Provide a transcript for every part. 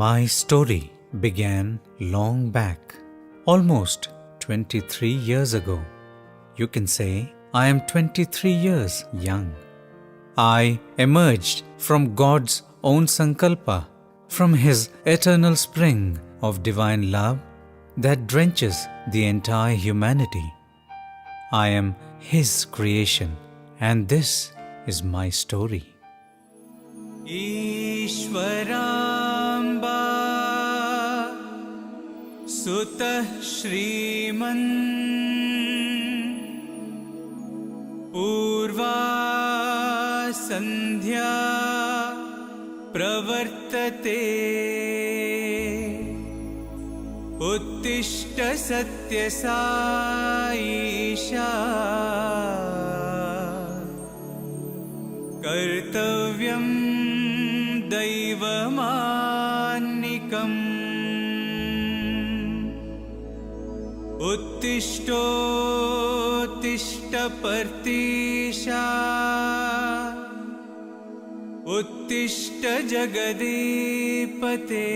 My story began long back, almost 23 years ago. You can say I am 23 years young. I emerged from God's own sankalpa, from His eternal spring of divine love that drenches the entire humanity. I am His creation, and this is my story. Ishwaramba Sutah Shriman Purva Sandhya Pravartate Uttishta Sathya Sai Kartavyam Daivamannikam Uttishta Partisha Uttishta Jagadipate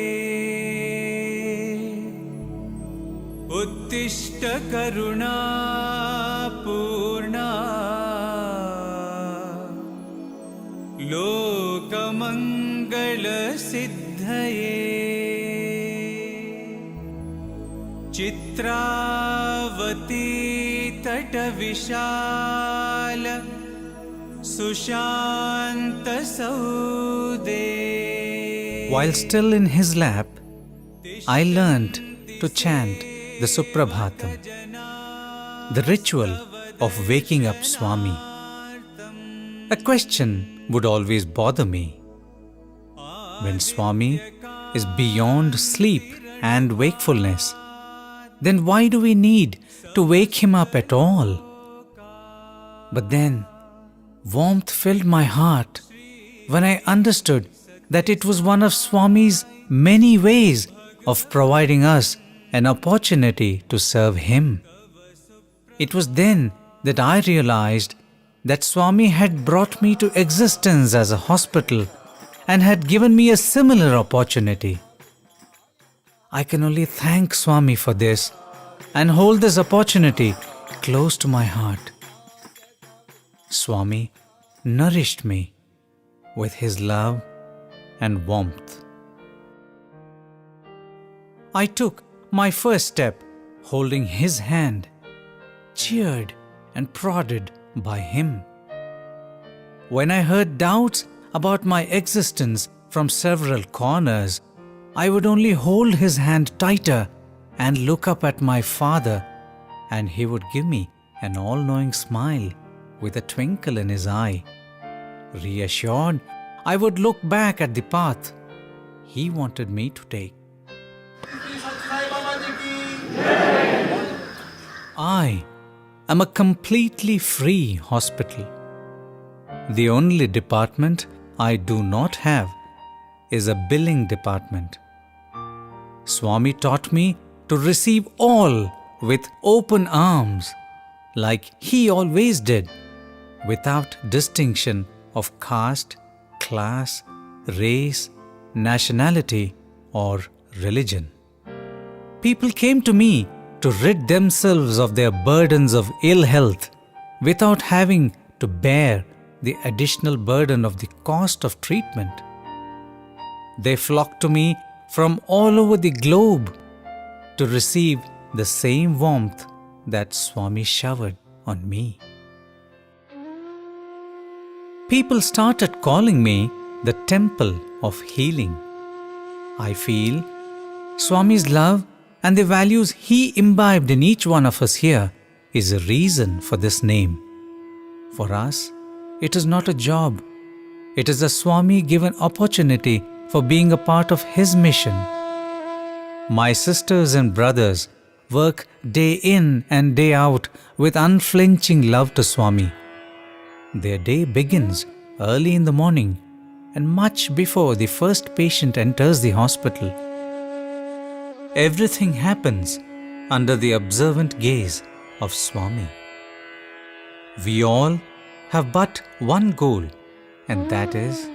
Uttishta Karuna Purna Lokamangala Siddhaye Chitravati Tatavishala Sushanta Saude. While still in his lap, I learned to chant the Suprabhatam, the ritual of waking up Swami. A question would always bother me. When Swami is beyond sleep and wakefulness, then why do we need to wake him up at all? But then, warmth filled my heart when I understood that it was one of Swami's many ways of providing us an opportunity to serve him. It was then that I realized that Swami had brought me to existence as a hospital and had given me a similar opportunity. I can only thank Swami for this and hold this opportunity close to my heart. Swami nourished me with his love and warmth. I took my first step holding his hand, cheered and prodded by him. When I heard doubts about my existence from several corners, I would only hold his hand tighter and look up at my father, and he would give me an all-knowing smile with a twinkle in his eye. Reassured, I would look back at the path he wanted me to take. I am a completely free hospital. The only department I do not have is a billing department. Swami taught me to receive all with open arms, like he always did, without distinction of caste, class, race, nationality, or religion. People came to me to rid themselves of their burdens of ill health without having to bear the additional burden of the cost of treatment. They flocked to me from all over the globe to receive the same warmth that Swami showered on me. People started calling me the Temple of Healing. I feel Swami's love and the values he imbibed in each one of us here is a reason for this name. For us, it is not a job. It is a Swami-given opportunity for being a part of his mission. My sisters and brothers work day in and day out with unflinching love to Swami. Their day begins early in the morning and much before the first patient enters the hospital. Everything happens under the observant gaze of Swami. We all have but one goal, and that is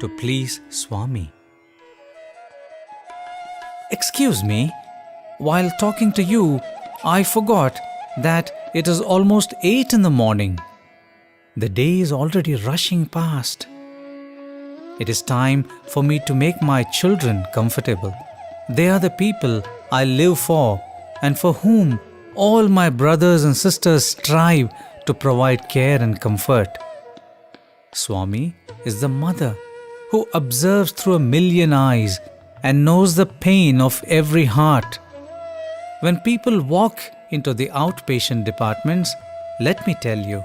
to please Swami. Excuse me, while talking to you, I forgot that it is almost 8 in the morning. The day is already rushing past. It is time for me to make my children comfortable. They are the people I live for and for whom all my brothers and sisters strive to provide care and comfort. Swami is the mother who observes through a million eyes and knows the pain of every heart. When people walk into the outpatient departments, let me tell you,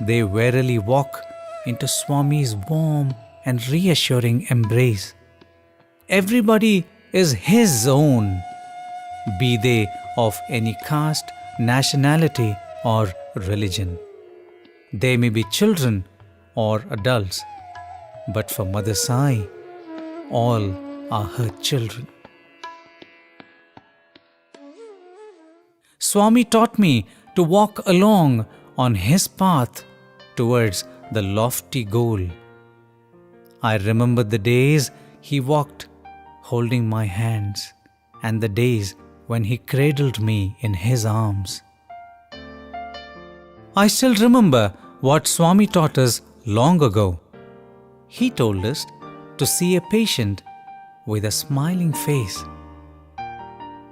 they verily walk into Swami's warm and reassuring embrace. Everybody is his own, be they of any caste, nationality or religion. They may be children or adults, but for Mother Sai, all are her children. Swami taught me to walk along on his path towards the lofty goal. I remember the days he walked holding my hands and the days when he cradled me in his arms. I still remember what Swami taught us long ago. He told us to see a patient with a smiling face.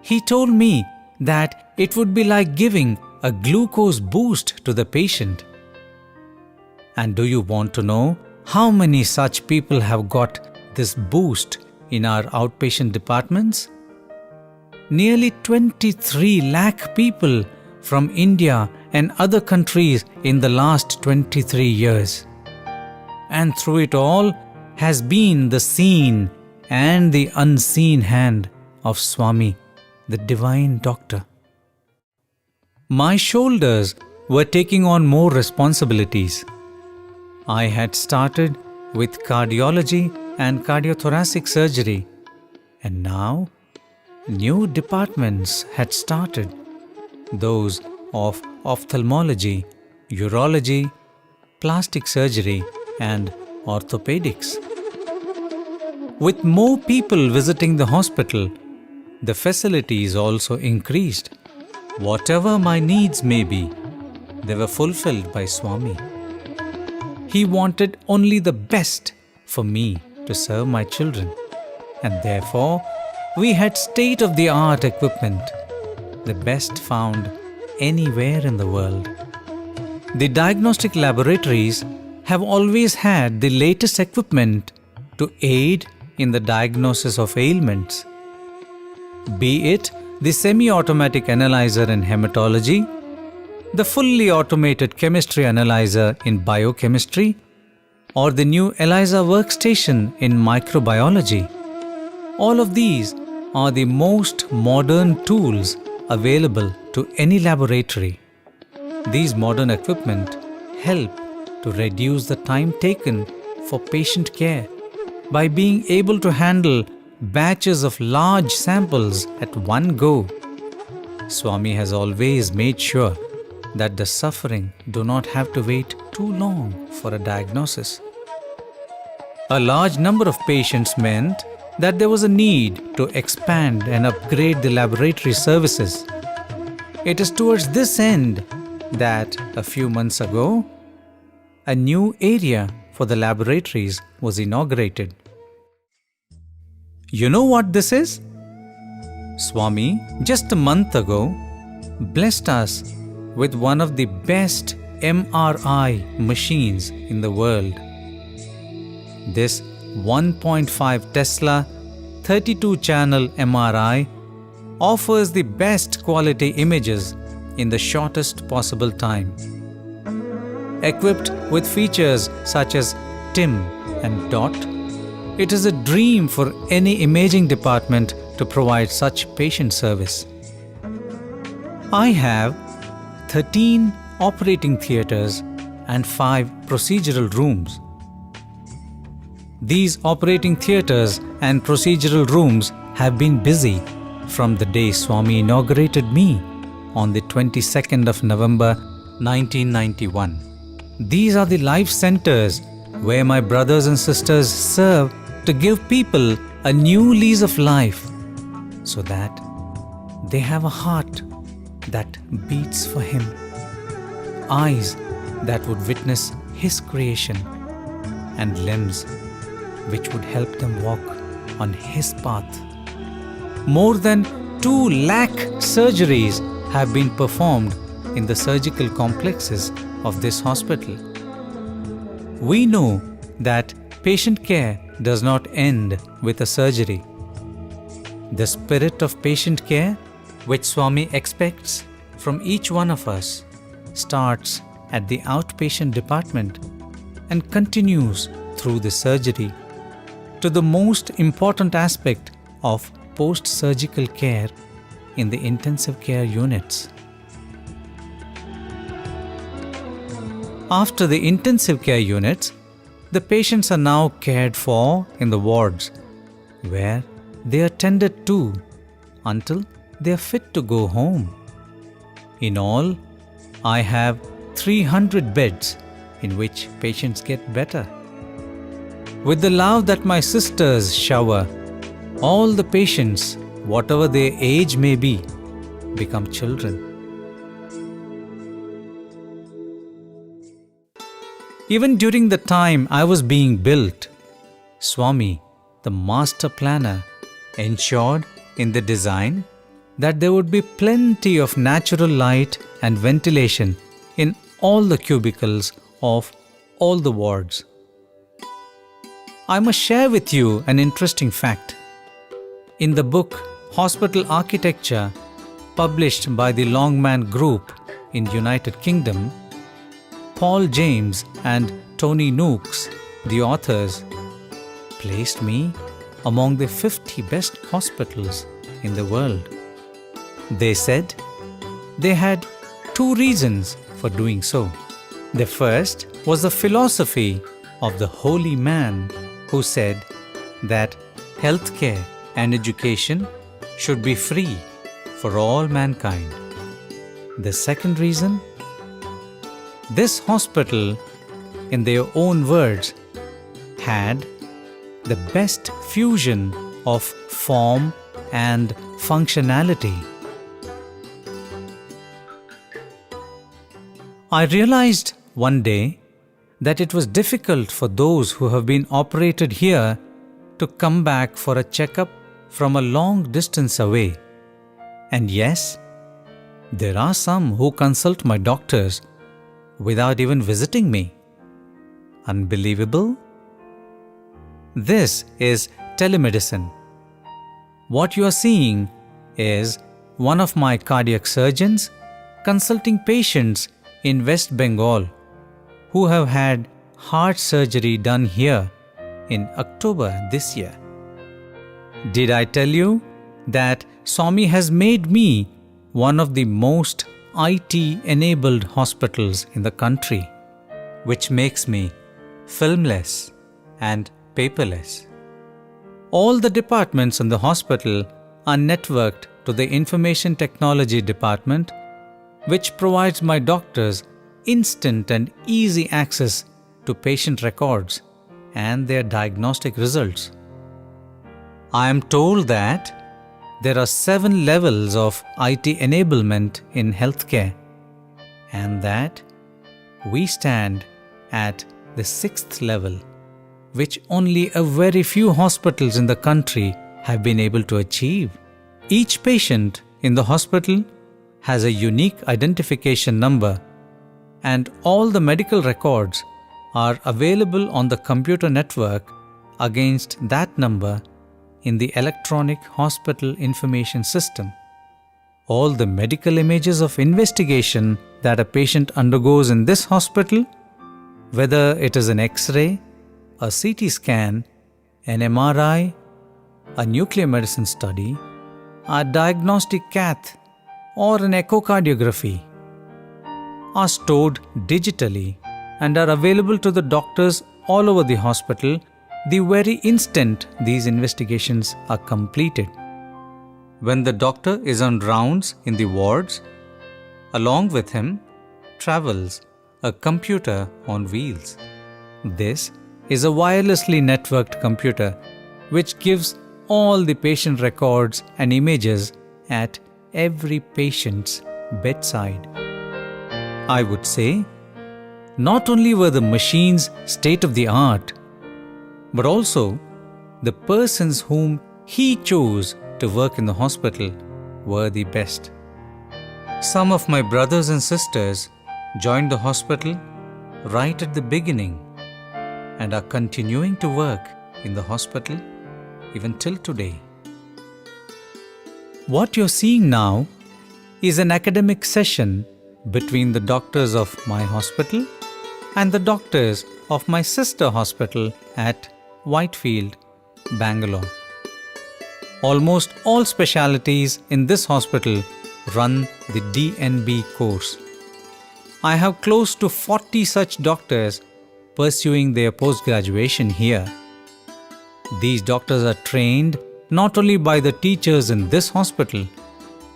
He told me that it would be like giving a glucose boost to the patient. And do you want to know how many such people have got this boost in our outpatient departments? Nearly 23 lakh people from India and other countries in the last 23 years. And through it all has been the seen and the unseen hand of Swami, the divine doctor. My shoulders were taking on more responsibilities. I had started with cardiology and cardiothoracic surgery, and now new departments had started, those of ophthalmology, urology, plastic surgery and orthopedics. With more people visiting the hospital, the facilities also increased. Whatever my needs may be, they were fulfilled by Swami. He wanted only the best for me to serve my children, and therefore we had state-of-the-art equipment, the best found anywhere in the world. The diagnostic laboratories have always had the latest equipment to aid in the diagnosis of ailments. Be it the semi-automatic analyzer in hematology, the fully automated chemistry analyzer in biochemistry, or the new ELISA workstation in microbiology. All of these are the most modern tools available to any laboratory. These modern equipment help to reduce the time taken for patient care by being able to handle batches of large samples at one go. Swami has always made sure that the suffering do not have to wait too long for a diagnosis. A large number of patients meant that there was a need to expand and upgrade the laboratory services. It is towards this end that a few months ago, a new area for the laboratories was inaugurated. You know what this is? Swami, just a month ago, blessed us with one of the best MRI machines in the world. This 1.5 Tesla 32-channel MRI offers the best quality images in the shortest possible time. Equipped with features such as TIM and DOT, it is a dream for any imaging department to provide such patient service. I have 13 operating theatres and 5 procedural rooms. These operating theatres and procedural rooms have been busy from the day Swami inaugurated me on the 22nd of November 1991. These are the life centres where my brothers and sisters serve to give people a new lease of life. so that they have a heart that beats for Him, eyes that would witness His creation, and limbs which would help them walk on His path. More than 2 lakh surgeries have been performed in the surgical complexes of this hospital. We know that patient care does not end with a surgery. The spirit of patient care, which Swami expects from each one of us, starts at the outpatient department and continues through the surgery to the most important aspect of post-surgical care in the intensive care units. After the intensive care units, the patients are now cared for in the wards, where they are tended to until they are fit to go home. In all, I have 300 beds in which patients get better. With the love that my sisters shower, all the patients, whatever their age may be, become children. Even during the time I was being built, Swami, the master planner, ensured in the design that there would be plenty of natural light and ventilation in all the cubicles of all the wards. I must share with you an interesting fact. In the book Hospital Architecture, published by the Longman Group in United Kingdom, Paul James and Tony Nooks, the authors, placed me among the 50 best hospitals in the world. They said they had 2 reasons for doing so. The first was the philosophy of the holy man who said that healthcare and education should be free for all mankind. The second reason, this hospital, in their own words, had the best fusion of form and functionality. I realized one day that it was difficult for those who have been operated here to come back for a checkup from a long distance away. And yes, there are some who consult my doctors without even visiting me. Unbelievable? This is telemedicine. What you are seeing is one of my cardiac surgeons consulting patients in West Bengal who have had heart surgery done here in October this year. Did I tell you that Swami has made me one of the most IT-enabled hospitals in the country, which makes me filmless and paperless. All the departments in the hospital are networked to the Information Technology Department, which provides my doctors instant and easy access to patient records and their diagnostic results. I am told that there are 7 levels of IT enablement in healthcare, and that we stand at the 6th level, which only a very few hospitals in the country have been able to achieve. Each patient in the hospital has a unique identification number, and all the medical records are available on the computer network against that number in the electronic hospital information system. All the medical images of investigation that a patient undergoes in this hospital, whether it is an X-ray, a CT scan, an MRI, a nuclear medicine study, a diagnostic cath, or an echocardiography, are stored digitally and are available to the doctors all over the hospital the very instant these investigations are completed. When the doctor is on rounds in the wards, along with him travels a computer on wheels. This is a wirelessly networked computer which gives all the patient records and images at every patient's bedside. I would say, not only were the machines state of the art, but also the persons whom he chose to work in the hospital were the best. Some of my brothers and sisters joined the hospital right at the beginning and are continuing to work in the hospital even till today. What you're seeing now is an academic session between the doctors of my hospital and the doctors of my sister hospital at Whitefield, Bangalore. Almost all specialities in this hospital run the DNB course. I have close to 40 such doctors pursuing their post-graduation here. These doctors are trained not only by the teachers in this hospital,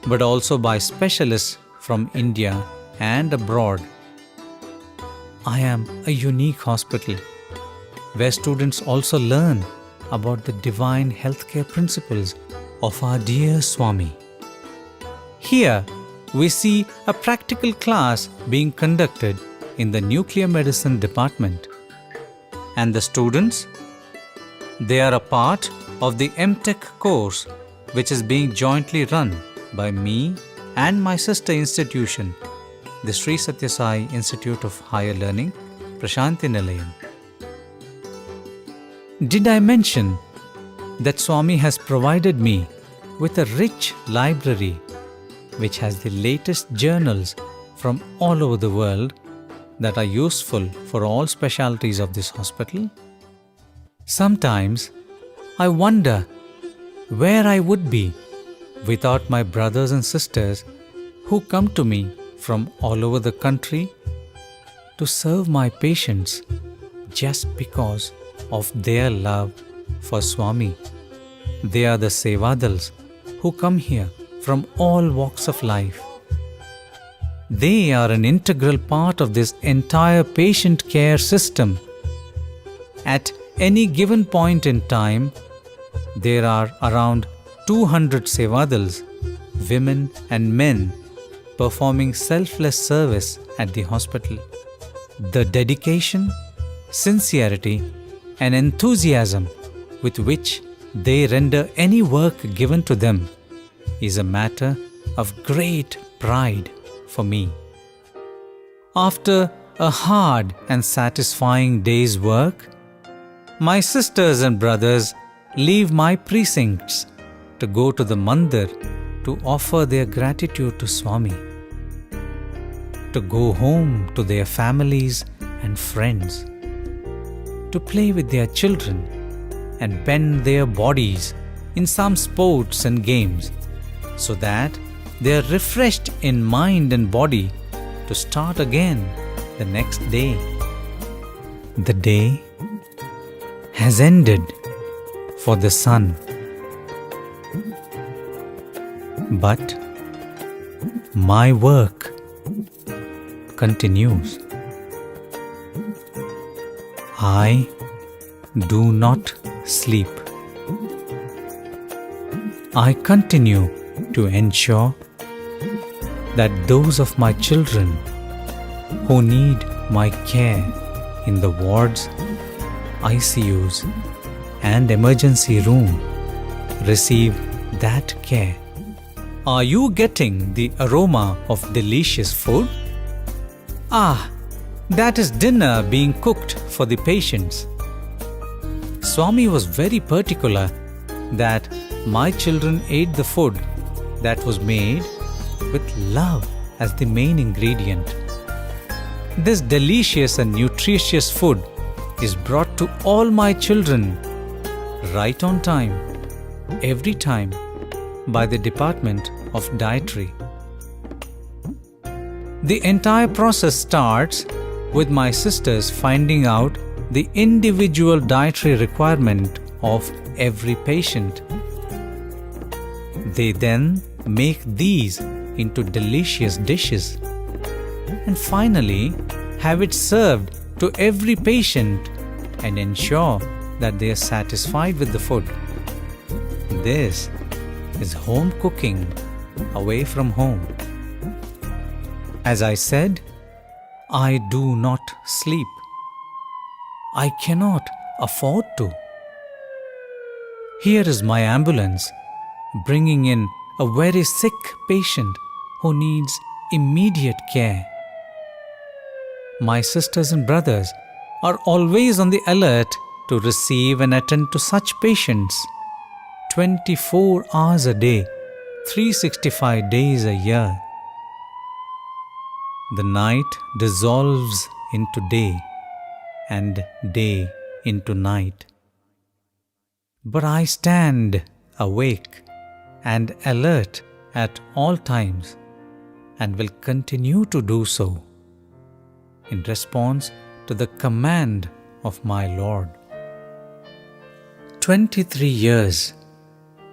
but also by specialists from India and abroad. I am a unique hospital where students also learn about the divine healthcare principles of our dear Swami. Here, we see a practical class being conducted in the nuclear medicine department. And the students, they are a part of the MTech course which is being jointly run by me and my sister institution, the Sri SATHYA SAI Institute of Higher Learning, Prashanthi Nilayam. Did I mention that Swami has provided me with a rich library which has the latest journals from all over the world that are useful for all specialties of this hospital? Sometimes I wonder where I would be without my brothers and sisters who come to me from all over the country to serve my patients just because of their love for Swami. They are the Sevadals who come here from all walks of life. They are an integral part of this entire patient care system. At any given point in time, there are around 200 Sevadals, women and men, performing selfless service at the hospital. The dedication, sincerity, and enthusiasm with which they render any work given to them is a matter of great pride for me. After a hard and satisfying day's work, my sisters and brothers leave my precincts to go to the mandir to offer their gratitude to Swami, to go home to their families and friends, to play with their children and bend their bodies in some sports and games, so that they are refreshed in mind and body to start again the next day. The day has ended for the sun, but my work continues. I do not sleep. I continue to ensure that those of my children who need my care in the wards, ICUs, and emergency room receive that care. Are you getting the aroma of delicious food? Ah, that is dinner being cooked for the patients. Swami was very particular that my children ate the food that was made with love as the main ingredient. This delicious and nutritious food is brought to all my children right on time, every time, by the Department of Dietary. The entire process starts with my sisters finding out the individual dietary requirement of every patient. They then make these into delicious dishes and finally have it served to every patient and ensure that they are satisfied with the food. this is home cooking away from home. As I said, I do not sleep. I cannot afford to. Here is my ambulance bringing in a very sick patient who needs immediate care. My sisters and brothers are always on the alert to receive and attend to such patients 24 hours a day, 365 days a year. The night dissolves into day and day into night. But I stand awake and alert at all times and will continue to do so in response to the command of my Lord. 23 years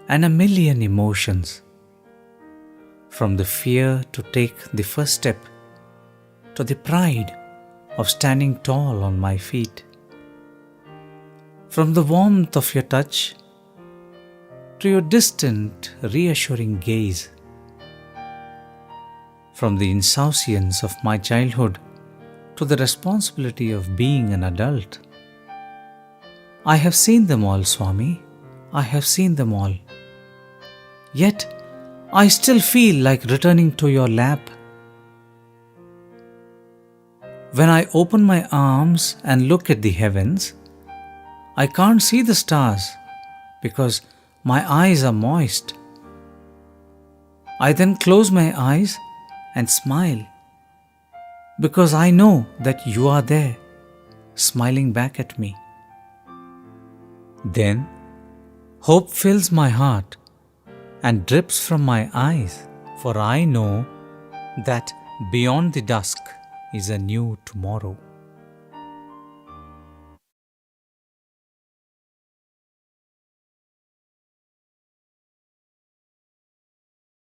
and a million emotions, from the fear to take the first step to the pride of standing tall on my feet. From the warmth of your touch to your distant, reassuring gaze. From the insouciance of my childhood to the responsibility of being an adult. I have seen them all, Swami. I have seen them all. Yet, I still feel like returning to your lap. When I open my arms and look at the heavens, I can't see the stars because my eyes are moist. I then close my eyes and smile because I know that you are there, smiling back at me. Then, hope fills my heart and drips from my eyes, for I know that beyond the dusk is a new tomorrow.